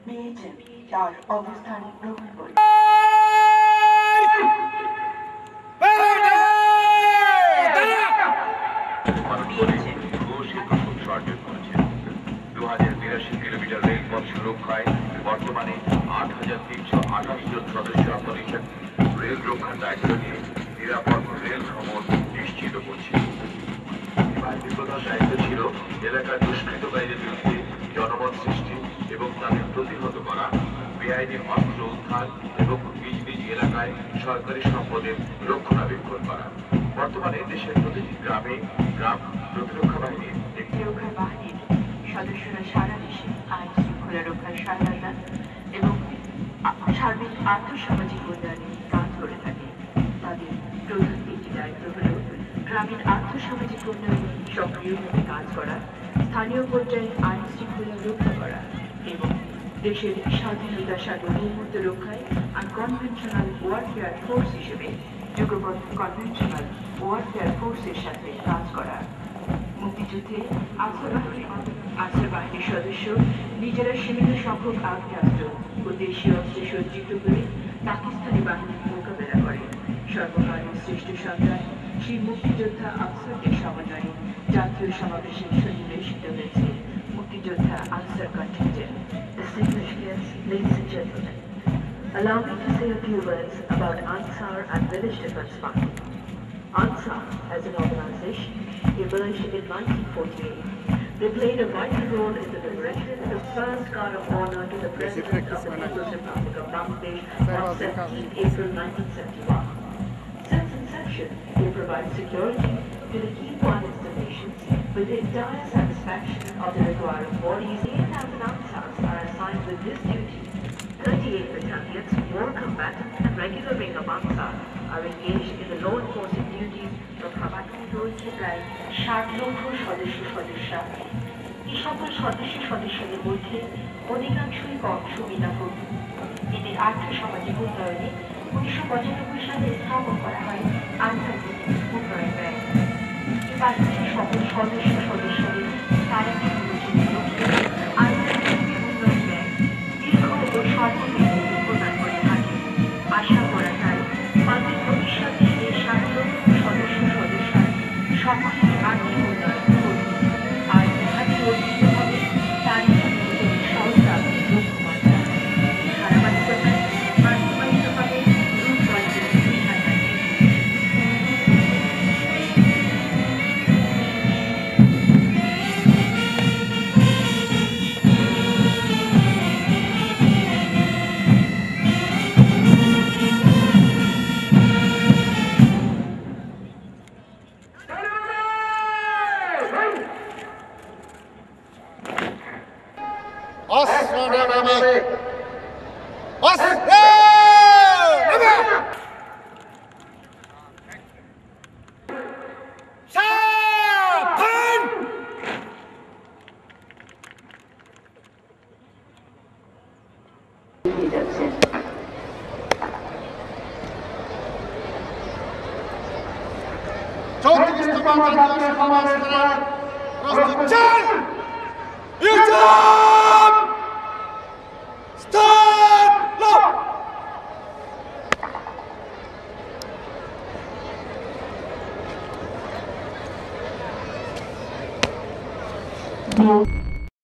পেয়েছেন তার অবস্থান গ্রহণ করুন। কিলোমিটার রেলপথ সুরক্ষায় বর্তমানে ৮৩২৮ জন সদস্য অপারেশন রেল রক্ষার দায়িত্ব নিয়ে নিরাপদ রেল ভ্রমণ নিশ্চিত করছে। বাহিনীর প্রধান দায়িত্ব ছিল এলাকার দুষ্কৃতকারীদের বিরুদ্ধে জনমত সৃষ্টি এবং তাদের প্রতিহত করা, বেআইনি অস্ত্র উদ্ধার এবং নিজ নিজ এলাকায় সরকারি সম্পদের রক্ষণাবেক্ষণ করা। বর্তমানে দেশের প্রতিটি গ্রামে গ্রাম প্রতিরক্ষা বাহিনীর একটি বাহিনীর সদস্যরা সারা দেশে আইন শৃঙ্খলা রক্ষার সহায়তা এবং সার্বিক আর্থসামাজিক উন্নয়নে কাজ করে থাকে। তাদের প্রধান একটি দায়িত্ব হল গ্রামীণ আর্থসামাজিক উন্নয়নে সক্রিয়ভাবে কাজ করা, স্থানীয় পর্যায়ে আইন শৃঙ্খলা রক্ষা করা এবং দেশের স্বাধীনতা সার্বভৌমত্ব রক্ষায় আনকনভেনশনাল ওয়ারফেয়ার ফোর্স হিসেবে যুগপৎ কনভেনশনাল ওয়ারফেয়ার ফোর্সের সাথে কাজ করা। মুক্তিযুদ্ধে আনসার বাহিনীর সদস্য নিজেরা সীমিত সংখ্যক আগ্নেয়াস্ত্র ও দেশীয় অস্ত্রে সজ্জিত করে পাকিস্তানি বাহিনীর মোকাবেলা করে। সর্বকালীন শ্রেষ্ঠ সন্তান সেই মুক্তিযোদ্ধা আনসারদের সমন্বয়ে জাতীয় সমাবেশের সন্নিবেশিত হয়েছে মুক্তিযোদ্ধা answer contingent. Distinguished guests, ladies and gentlemen, allow me to say a few words about Ansar and Village Defense Party. Ansar, as an organization, emerged in 1948. They played a vital role in the liberation of the first guard of honor to the President of the People's Republic of Bangladesh on 17 April 1971. Since inception, they provide security to the key point installations with the entire satisfaction of the required bodies. 8,000 Ansars are assigned with this duty. 38 battalions, war combatants, and regular wing of Ansar are engaged in the law enforcement duties of Hamakini রয়েছে প্রায় 60 লক্ষ সদস্যরা। এই সকল সদস্যদের মধ্যে অধিকাংশই কম সুবিধাভোগী। এদের আর্থসামাজিক উন্নয়নে 1995 সালে স্থাপন করা হয় আনসার উন্নয়ন ব্যাংক। এই বাহিনীর সকল সদস্যদের তারা আনসার উন্নয়ন ব্যাংক দীর্ঘ ও সর্বমেয়াদী প্রদান করে থাকে। আশা করা যায় পার্টির ভবিষ্যতে এই 60 লক্ষ সদস্যরা সকলের আর্থিক উন্নয়ন করবে আর এখানে অর্জিত হবে তারই সহস্রাব্দের লক্ষ্যমাত্রা। ধারাবাহিকতায় বাস্তবায়িত হবে রূপবর্গের বিধান। Start.